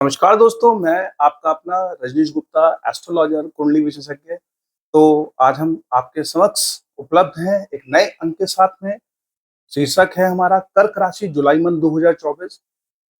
नमस्कार दोस्तों, मैं आपका अपना रजनीश गुप्ता, एस्ट्रोलॉजर, कुंडली विशेषज्ञ। तो आज हम आपके समक्ष उपलब्ध हैं एक नए अंक के साथ में। शीर्षक है हमारा कर्क राशि जुलाई मंथ 2024।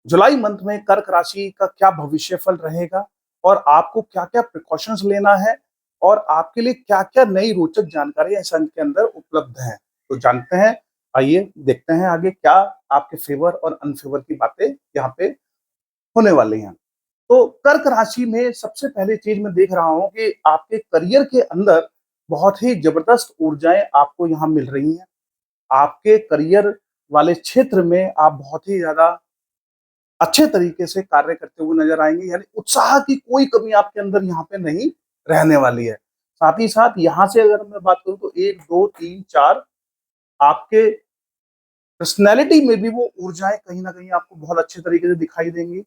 जुलाई मंथ में कर्क राशि का क्या भविष्यफल रहेगा और आपको क्या-क्या प्रिकॉशंस लेना है और आपके लिए क्या-क्या नई रोचक जानकारी इस अंक के अंदर उपलब्ध है। तो जानते हैं, आइए देखते हैं आगे क्या आपके फेवर और अनफेवर की बातें यहाँ पे होने वाली हैं। तो कर्क राशि में सबसे पहली चीज मैं देख रहा हूं कि आपके करियर के अंदर बहुत ही जबरदस्त ऊर्जाएं आपको यहाँ मिल रही हैं। आपके करियर वाले क्षेत्र में आप बहुत ही ज्यादा अच्छे तरीके से कार्य करते हुए नजर आएंगे, यानी उत्साह की कोई कमी आपके अंदर यहाँ पे नहीं रहने वाली है। साथ ही साथ यहाँ से अगर मैं बात करूं तो एक दो तीन चार, आपके पर्सनैलिटी में भी वो ऊर्जाएं कहीं ना कहीं आपको बहुत अच्छे तरीके से दिखाई देंगी।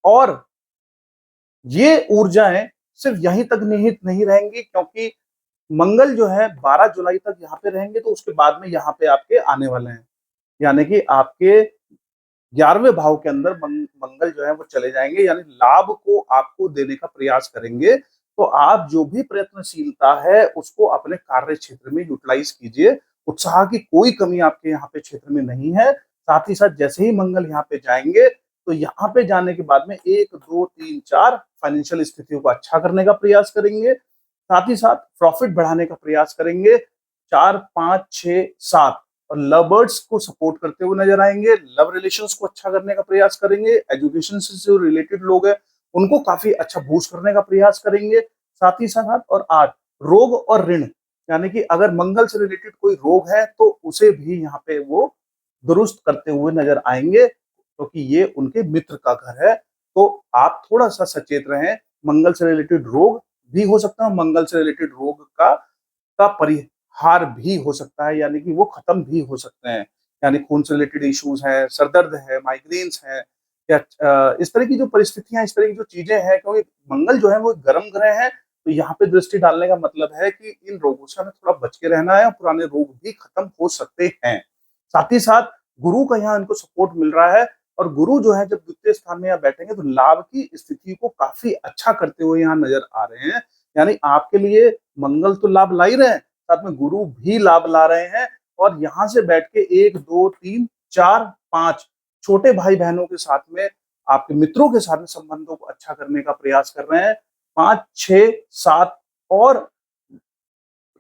और ये ऊर्जाएं सिर्फ यहीं तक निहित नहीं रहेंगी, क्योंकि मंगल जो है 12 जुलाई तक यहाँ पे रहेंगे, तो उसके बाद में यहाँ पे आपके आने वाले हैं। यानी कि आपके 11वें भाव के अंदर मंगल जो है वो चले जाएंगे, यानी लाभ को आपको देने का प्रयास करेंगे। तो आप जो भी प्रयत्नशीलता है उसको अपने कार्य क्षेत्र में यूटिलाइज कीजिए। उत्साह की कोई कमी आपके यहाँ पे क्षेत्र में नहीं है। साथ ही साथ जैसे ही मंगल यहाँ पे जाएंगे, तो यहाँ पे जाने के बाद में एक दो तीन चार फाइनेंशियल स्थितियों को अच्छा करने का प्रयास करेंगे। साथ ही साथ प्रॉफिट बढ़ाने का प्रयास करेंगे। 4, 5, 6, 7 और लव बर्ड्स को सपोर्ट करते हुए नजर आएंगे। लव रिलेशंस को अच्छा करने का प्रयास करेंगे। एजुकेशन से जो रिलेटेड लोग हैं उनको काफी अच्छा बूस्ट करने का प्रयास करेंगे। साथ ही साथ और 8 रोग और ऋण, यानी कि अगर मंगल से रिलेटेड कोई रोग है तो उसे भी यहाँ पे वो दुरुस्त करते हुए नजर आएंगे, क्योंकि ये उनके मित्र का घर है। तो आप थोड़ा सा सचेत रहें। मंगल से रिलेटेड रोग भी हो सकता है, मंगल से रिलेटेड रोग का परिहार भी हो सकता है, यानी कि वो खत्म भी हो सकते हैं। यानी खून से रिलेटेड इश्यूज है, सरदर्द है, माइग्रेन्स है, या इस तरह की जो परिस्थितियां, इस तरह की जो चीजें हैं, क्योंकि मंगल जो है वो गर्म ग्रह है। तो यहाँ पे दृष्टि डालने का मतलब है कि इन रोगों से हमें थोड़ा बच के रहना है और पुराने रोग भी खत्म हो सकते हैं। साथ ही साथ गुरु का यहाँ इनको सपोर्ट मिल रहा है, और गुरु जो है जब द्वितीय स्थान में यहाँ बैठेंगे तो लाभ की स्थिति को काफी अच्छा करते हुए यहाँ नजर आ रहे हैं। यानी आपके लिए मंगल तो लाभ ला ही रहे हैं, साथ में गुरु भी लाभ ला रहे हैं। और यहाँ से बैठ के एक दो तीन चार पांच छोटे भाई बहनों के साथ में, आपके मित्रों के साथ में संबंधों को अच्छा करने का प्रयास कर रहे हैं। 5, 6, 7 और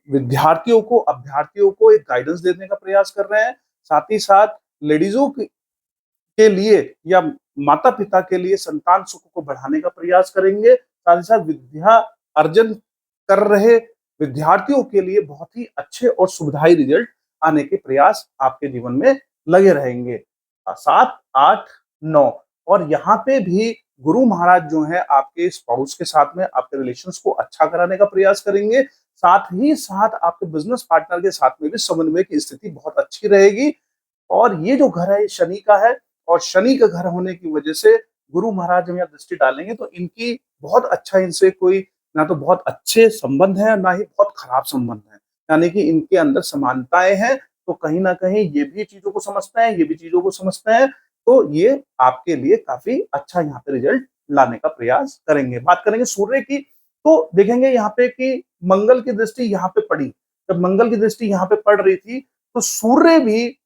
विद्यार्थियों को, अभ्यर्थियों को एक गाइडेंस देने का प्रयास कर रहे हैं। साथ ही साथ लेडीजों के लिए या माता पिता के लिए संतान सुख को बढ़ाने का प्रयास करेंगे। साथ ही साथ विद्या अर्जन कर रहे विद्यार्थियों के लिए बहुत ही अच्छे और सुविधाई रिजल्ट आने के प्रयास आपके जीवन में लगे रहेंगे। 7, 8, 9 और यहाँ पे भी गुरु महाराज जो है आपके स्पाउस के साथ में आपके रिलेशंस को अच्छा कराने का प्रयास करेंगे। साथ ही साथ आपके बिजनेस पार्टनर के साथ में भी समन्वय की स्थिति बहुत अच्छी रहेगी। और ये जो घर है ये शनि का है, और शनि का घर होने की वजह से गुरु महाराज जब यहाँ दृष्टि डालेंगे तो इनकी बहुत अच्छा, इनसे कोई ना तो बहुत अच्छे संबंध है ना ही बहुत खराब संबंध है, यानी कि इनके अंदर समानताएं हैं। तो कहीं ना कहीं ये भी चीजों को समझते हैं, ये भी चीजों को समझते हैं। तो ये आपके लिए काफी अच्छा यहाँ पे रिजल्ट लाने का प्रयास करेंगे। बात करेंगे सूर्य की, तो देखेंगे यहाँ पे कि मंगल की दृष्टि यहाँ पे पड़ी। जब मंगल की दृष्टि यहाँ पे पड़ रही थी तो सूर्य भी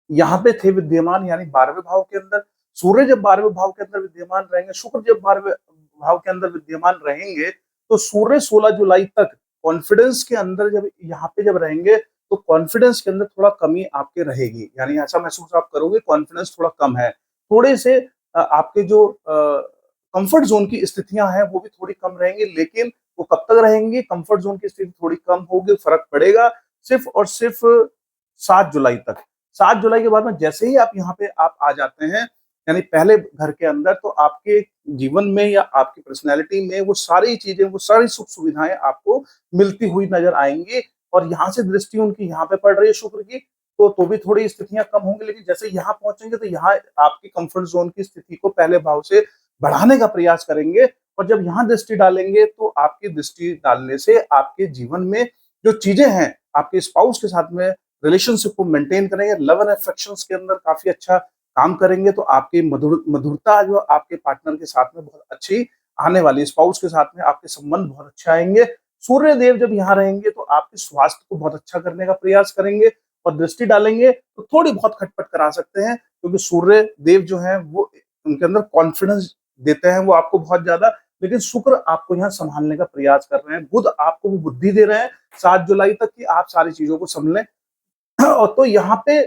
यहाँ पे थे विद्यमान, यानी 12वें भाव के अंदर। सूर्य जब 12वें भाव के अंदर विद्यमान रहेंगे, शुक्र जब 12वें भाव के अंदर विद्यमान रहेंगे, तो सूर्य 16 जुलाई तक कॉन्फिडेंस के अंदर जब यहाँ पे जब रहेंगे, तो कॉन्फिडेंस के अंदर थोड़ा कमी आपके रहेगी, यानी ऐसा महसूस आप करोगे कॉन्फिडेंस थोड़ा कम है। थोड़े से आपके जो कंफर्ट जोन की स्थितियां हैं वो भी थोड़ी कम रहेंगी, लेकिन वो कब तक रहेंगी? कंफर्ट जोन की स्थिति थोड़ी कम होगी, फर्क पड़ेगा सिर्फ और सिर्फ 7 जुलाई तक। 7 जुलाई के बाद में जैसे ही आप यहाँ पे आप आ जाते हैं, यानी पहले घर के अंदर, तो आपके जीवन में या आपकी पर्सनैलिटी में वो सारी चीजें, वो सारी सुख सुविधाएं आपको मिलती हुई नजर आएंगी। और यहाँ से दृष्टि उनकी यहाँ पे पड़ रही है शुक्र की, तो भी थोड़ी स्थितियां कम होंगी, लेकिन जैसे यहाँ पहुंचेंगे तो यहाँ आपकी कंफर्ट जोन की स्थिति को पहले भाव से बढ़ाने का प्रयास करेंगे। और जब यहाँ दृष्टि डालेंगे तो आपकी दृष्टि डालने से आपके जीवन में जो चीजें हैं, आपके स्पाउस के साथ में रिलेशनशिप को मेंटेन करेंगे, लव एंड अफेक्शंस के अंदर काफी अच्छा काम करेंगे तो आपकी मधुरता जो आपके पार्टनर के साथ में बहुत अच्छी आने वाली है, स्पाउस के साथ में आपके संबंध बहुत अच्छे आएंगे। सूर्य देव जब यहाँ रहेंगे तो आपके स्वास्थ्य को बहुत अच्छा करने का प्रयास करेंगे, और दृष्टि डालेंगे तो थोड़ी बहुत खटपट करा सकते हैं, क्योंकि सूर्य देव जो है वो उनके अंदर कॉन्फिडेंस देते हैं वो आपको बहुत ज्यादा। लेकिन शुक्र आपको यहाँ संभालने का प्रयास कर रहे हैं, बुध आपको वो बुद्धि दे रहे हैं 7 जुलाई तक कि आप सारी चीजों को संभलें। और तो यहाँ पे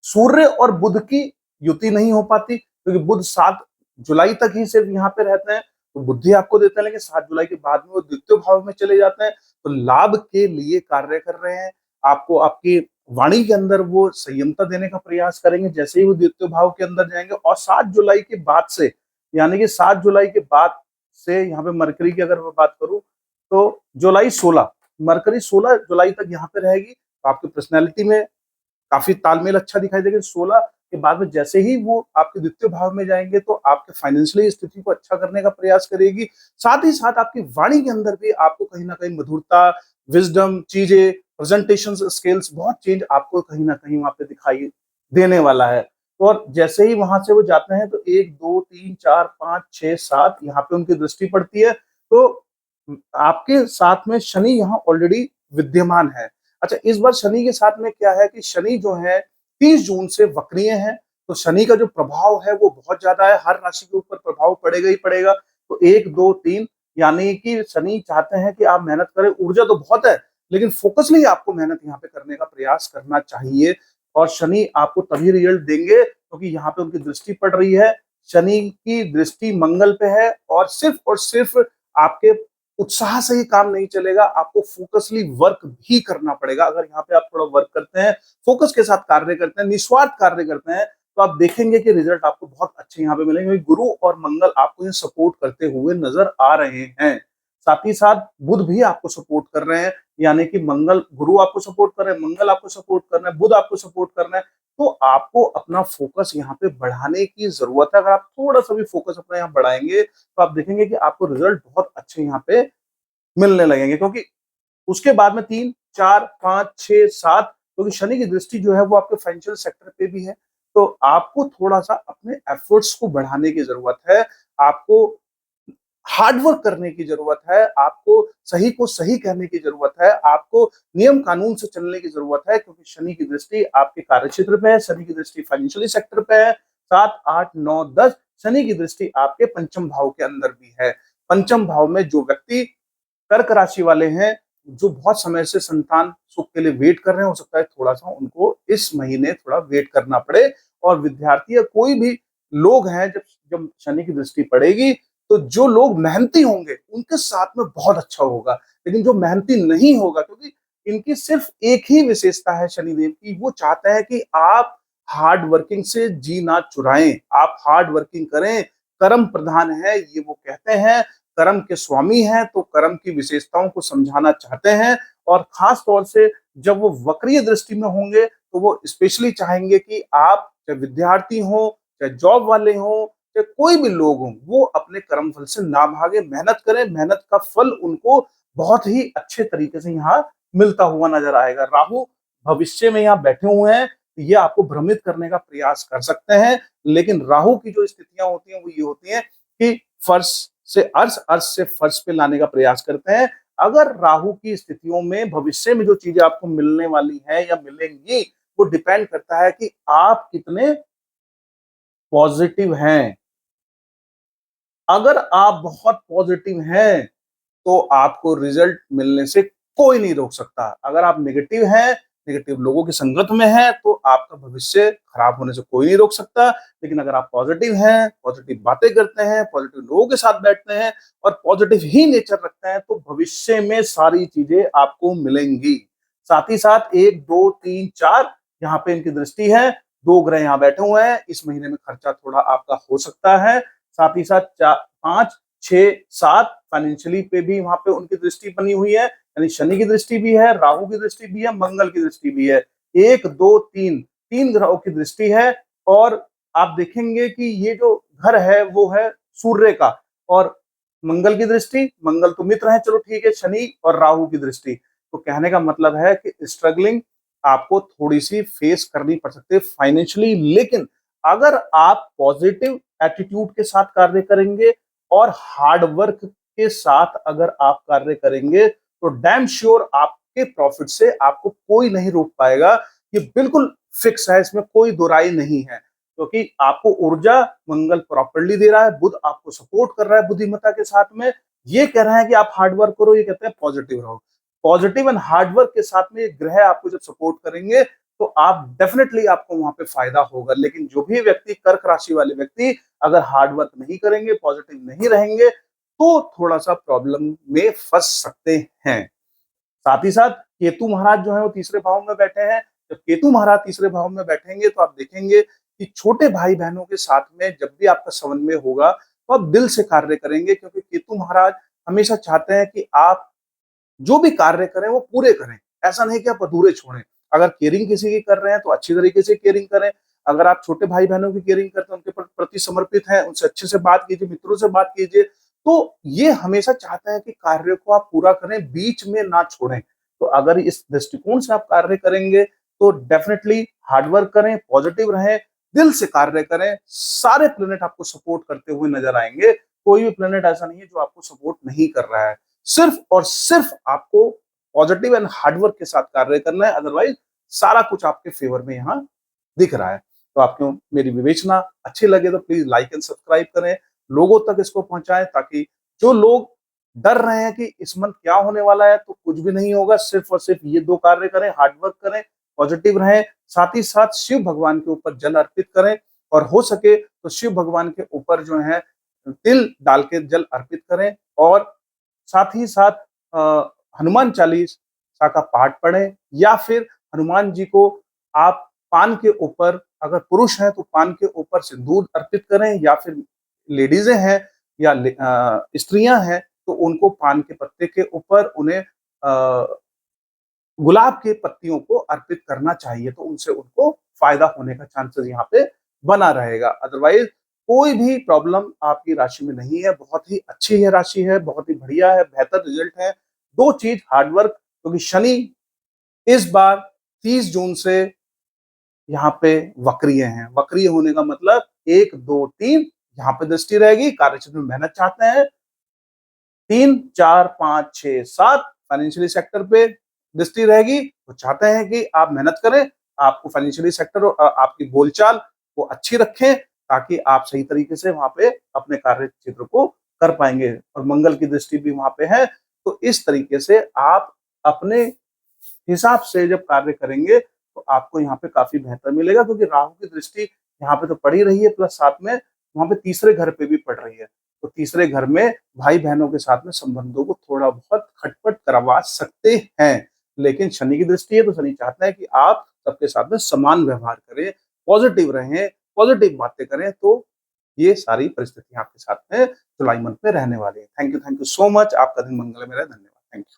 सूर्य और बुध की युति नहीं हो पाती, क्योंकि बुध 7 जुलाई तक ही सिर्फ यहाँ पे रहते हैं, तो बुद्धि आपको देते हैं, लेकिन 7 जुलाई के बाद में वो द्वितीय भाव में चले जाते हैं, तो लाभ के लिए कार्य कर रहे हैं। आपको आपकी वाणी के अंदर वो संयमता देने का प्रयास करेंगे जैसे ही वो द्वितीय भाव के अंदर जाएंगे। और 7 जुलाई के बाद से, यानी कि 7 जुलाई के बाद से यहाँ पे मरकरी की अगर मैं बात करूं तो जुलाई 16, मरकरी 16 जुलाई तक यहाँ पे रहेगी, तो आपकी पर्सनैलिटी में काफी तालमेल अच्छा दिखाई देगा। 16 के बाद में जैसे ही वो आपके द्वितीय भाव में जाएंगे तो आपके फाइनेंशियली स्थिति को अच्छा करने का प्रयास करेगी। साथ ही साथ आपकी वाणी के अंदर भी आपको कहीं ना कहीं मधुरता, विजडम, चीजें, प्रेजेंटेशन स्किल्स बहुत चेंज आपको कहीं ना कहीं वहां पे दिखाई देने वाला है। और जैसे ही वहां से वो जाते हैं तो 1 2 3 4 5 6 7 यहाँ पे उनकी दृष्टि पड़ती है, तो आपके साथ में शनि यहाँ ऑलरेडी विद्यमान है। अच्छा, इस बार शनि के साथ में क्या है कि शनि जो है 30 जून से वक्रीय है, तो शनि का जो प्रभाव है वो बहुत ज्यादा है, हर राशि के ऊपर प्रभाव पड़ेगा ही पड़ेगा। तो 1 2 3 यानी कि शनि चाहते हैं कि आप मेहनत करें, ऊर्जा तो बहुत है लेकिन फोकसली आपको मेहनत यहाँ पे करने का प्रयास करना चाहिए। और शनि आपको तभी रिजल्ट देंगे क्योंकि यहाँ पे उनकी दृष्टि पड़ रही है। शनि की दृष्टि मंगल पे है, और सिर्फ आपके उत्साह से ही काम नहीं चलेगा, आपको फोकसली वर्क भी करना पड़ेगा। अगर यहाँ पे आप थोड़ा वर्क करते हैं, फोकस के साथ कार्य करते हैं, निस्वार्थ कार्य करते हैं, तो आप देखेंगे कि रिजल्ट आपको बहुत अच्छे यहाँ पे मिलेंगे, क्योंकि गुरु और मंगल आपको ये सपोर्ट करते हुए नजर आ रहे हैं। साथ ही साथ बुध भी आपको सपोर्ट कर रहे हैं, यानी कि मंगल गुरु आपको सपोर्ट कर रहे हैं, मंगल आपको सपोर्ट कर रहे हैं, बुध आपको सपोर्ट कर रहे हैं। तो आपको अपना फोकस यहाँ पे बढ़ाने की जरूरत है। अगर आप थोड़ा सा भी फोकस अपना यहाँ बढ़ाएंगे तो आप देखेंगे कि आपको रिजल्ट बहुत अच्छे यहाँ पे मिलने लगेंगे, क्योंकि उसके बाद में 3 4 5 6 7, क्योंकि शनि की दृष्टि जो है वो आपके फाइनेंशियल सेक्टर पे भी है। तो आपको थोड़ा सा अपने एफर्ट्स को बढ़ाने की जरूरत है, आपको हार्ड वर्क करने की जरूरत है, आपको सही को सही कहने की जरूरत है, आपको नियम कानून से चलने की जरूरत है, क्योंकि शनि की दृष्टि आपके कार्य क्षेत्र पे है, शनि की दृष्टि फाइनेंशियली सेक्टर पे है। 7 8 9 10 शनि की दृष्टि आपके पंचम भाव के अंदर भी है। पंचम भाव में जो व्यक्ति कर्क राशि वाले हैं, जो बहुत समय से संतान सुख के लिए वेट कर रहे हैं, हो सकता है थोड़ा सा उनको इस महीने थोड़ा वेट करना पड़े। और विद्यार्थी या कोई भी लोग हैं, जब जब शनि की दृष्टि पड़ेगी तो जो लोग मेहनती होंगे उनके साथ में बहुत अच्छा होगा, लेकिन जो मेहनती नहीं होगा, क्योंकि इनकी सिर्फ एक ही विशेषता है शनिदेव की, वो चाहते हैं कि आप हार्ड वर्किंग से जी ना चुराएं, आप हार्ड वर्किंग करें, कर्म प्रधान है ये वो कहते हैं, कर्म के स्वामी हैं, तो कर्म की विशेषताओं को समझाना चाहते हैं। और खास तौर से जब वो वक्रीय दृष्टि में होंगे तो वो स्पेशली चाहेंगे कि आप चाहे विद्यार्थी हो, चाहे जॉब वाले हो, चाहे कोई भी लोग हों, वो अपने कर्म फल से ना भागे, मेहनत करें, मेहनत का फल उनको बहुत ही अच्छे तरीके से यहाँ मिलता हुआ नजर आएगा। राहु भविष्य में यहाँ बैठे हुए हैं, ये आपको भ्रमित करने का प्रयास कर सकते हैं, लेकिन राहु की जो स्थितियां होती हैं वो ये होती हैं कि फर्श से अर्श, अर्श से फर्श पे लाने का प्रयास करते हैं। अगर राहु की स्थितियों में भविष्य में जो चीजें आपको मिलने वाली हैं या मिलेंगी, वो डिपेंड करता है कि आप कितने पॉजिटिव हैं। अगर आप बहुत पॉजिटिव हैं तो आपको रिजल्ट मिलने से कोई नहीं रोक सकता। अगर आप नेगेटिव हैं, नेगेटिव लोगों की संगत में हैं, तो आपका भविष्य खराब होने से कोई नहीं रोक सकता। लेकिन अगर आप पॉजिटिव हैं, पॉजिटिव बातें करते हैं, पॉजिटिव लोगों के साथ बैठते हैं और पॉजिटिव ही नेचर रखते हैं, तो भविष्य में सारी चीजें आपको मिलेंगी। साथ ही साथ 1 2 3 4 यहाँ पे इनकी दृष्टि है, 2 ग्रह यहाँ बैठे हुए हैं, इस महीने में खर्चा थोड़ा आपका हो सकता है। साथ ही साथ 5 6 7 फाइनेंशियली पे भी वहां पे उनकी दृष्टि बनी हुई है, यानी शनि की दृष्टि भी है, राहु की दृष्टि भी है, मंगल की दृष्टि भी है। 1 2 3 3 ग्रहों की दृष्टि है। और आप देखेंगे कि ये जो घर है वो है सूर्य का, और मंगल की दृष्टि, मंगल तो मित्र है, चलो ठीक है, शनि और राहु की दृष्टि। तो कहने का मतलब है कि स्ट्रगलिंग आपको थोड़ी सी फेस करनी पड़ सकती है फाइनेंशियली, लेकिन अगर आप पॉजिटिव एटीट्यूड के साथ कार्य करेंगे और हार्ड वर्क के साथ अगर आप कार्य करेंगे तो डैम श्योर आपके प्रॉफिट से आपको कोई नहीं रोक पाएगा। ये बिल्कुल फिक्स है, इसमें कोई दो राय नहीं है, क्योंकि आपको ऊर्जा मंगल प्रॉपर्ली दे रहा है, बुध आपको सपोर्ट कर रहा है बुद्धिमत्ता के साथ में। ये कह रहा है कि आप हार्ड वर्क करो, ये कहते हैं पॉजिटिव रहो। पॉजिटिव एंड हार्ड वर्क के साथ में ये ग्रह आपको जब सपोर्ट करेंगे तो आप डेफिनेटली आपको वहां पे फायदा होगा। लेकिन जो भी व्यक्ति कर्क राशि वाले व्यक्ति अगर हार्ड वर्क नहीं करेंगे, पॉजिटिव नहीं रहेंगे, तो थोड़ा सा प्रॉब्लम में फंस सकते हैं। साथ ही साथ केतु महाराज जो है वो तीसरे भाव में बैठे हैं। जब केतु महाराज तीसरे भाव में बैठेंगे तो आप देखेंगे कि छोटे भाई बहनों के साथ में जब भी आपका समन्वय होगा तो आप दिल से कार्य करेंगे, क्योंकि केतु महाराज हमेशा चाहते हैं कि आप जो भी कार्य करें वो पूरे करें, ऐसा नहीं कि आप अधूरे छोड़ें। अगर केयरिंग किसी की कर रहे हैं तो अच्छी तरीके से केयरिंग करें। अगर आप छोटे भाई बहनों की केयरिंग करते हैं, उनके प्रति समर्पित हैं, उनसे अच्छे से बात कीजिए, मित्रों से बात कीजिए, तो ये हमेशा चाहता है कि कार्य को आप पूरा करें, बीच में ना छोड़ें। तो अगर इस दृष्टिकोण से आप कार्य करेंगे तो डेफिनेटली हार्ड वर्क करें, पॉजिटिव रहें, दिल से कार्य करें, सारे प्लेनेट आपको सपोर्ट करते हुए नजर आएंगे। कोई भी प्लेनेट ऐसा नहीं है जो आपको सपोर्ट नहीं कर रहा है। सिर्फ और सिर्फ आपको पॉजिटिव एंड हार्डवर्क के साथ कार्य करना है, अदरवाइज सारा कुछ आपके फेवर में यहाँ दिख रहा है। तो आपको मेरी विवेचना अच्छी लगे तो प्लीज लाइक एंड सब्सक्राइब करें, लोगों तक इसको पहुंचाएं, ताकि जो लोग डर रहे हैं कि इस मंथ क्या होने वाला है, तो कुछ भी नहीं होगा। सिर्फ और सिर्फ ये दो कार्य करें, हार्डवर्क करें, पॉजिटिव रहें, साथ ही साथ शिव भगवान के ऊपर जल अर्पित करें, और हो सके तो शिव भगवान के ऊपर जो है तिल डाल के जल अर्पित करें, और साथ ही साथ हनुमान चालीसा का पाठ पढ़ें, या फिर हनुमान जी को आप पान के ऊपर, अगर पुरुष हैं तो पान के ऊपर सिंदूर अर्पित करें, या फिर लेडीजें हैं या स्त्रियां हैं तो उनको पान के पत्ते के ऊपर उन्हें गुलाब के पत्तियों को अर्पित करना चाहिए, तो उनसे उनको फायदा होने का चांसेस यहाँ पे बना रहेगा। अदरवाइज कोई भी प्रॉब्लम आपकी राशि में नहीं है, बहुत ही अच्छी है राशि है, बहुत ही बढ़िया है, बेहतर रिजल्ट है। दो चीज हार्डवर्क, क्योंकि शनि इस बार 30 जून से यहाँ पे वक्रीय हैं। वक्रीय होने का मतलब 1 2 3 यहाँ पे दृष्टि रहेगी, कार्यक्षेत्र में मेहनत चाहते हैं। 3 4 5 6 7 फाइनेंशियली सेक्टर पे दृष्टि रहेगी, तो चाहते हैं कि आप मेहनत करें, आपको फाइनेंशियली सेक्टर और आपकी बोलचाल को अच्छी रखें, ताकि आप सही तरीके से वहां पे अपने कार्य क्षेत्र को कर पाएंगे। और मंगल की दृष्टि भी वहां पे है, तो इस तरीके से आप अपने हिसाब से जब कार्य करेंगे तो आपको यहाँ पे काफी बेहतर मिलेगा, क्योंकि राहु की दृष्टि यहाँ पे तो पड़ ही रही है, प्लस साथ में वहां पे तीसरे घर पे भी पड़ रही है। तो तीसरे घर में भाई बहनों के साथ में संबंधों को थोड़ा बहुत खटपट करवा सकते हैं। लेकिन शनि की दृष्टि है तो शनि चाहता है कि आप सबके साथ में समान व्यवहार करें, पॉजिटिव रहें, पॉजिटिव बातें करें, तो ये सारी परिस्थितियां आपके साथ में जुलाई मंथ में रहने वाली है। Thank you so much. आपका दिन मंगलमय रहे। धन्यवाद। Thank you.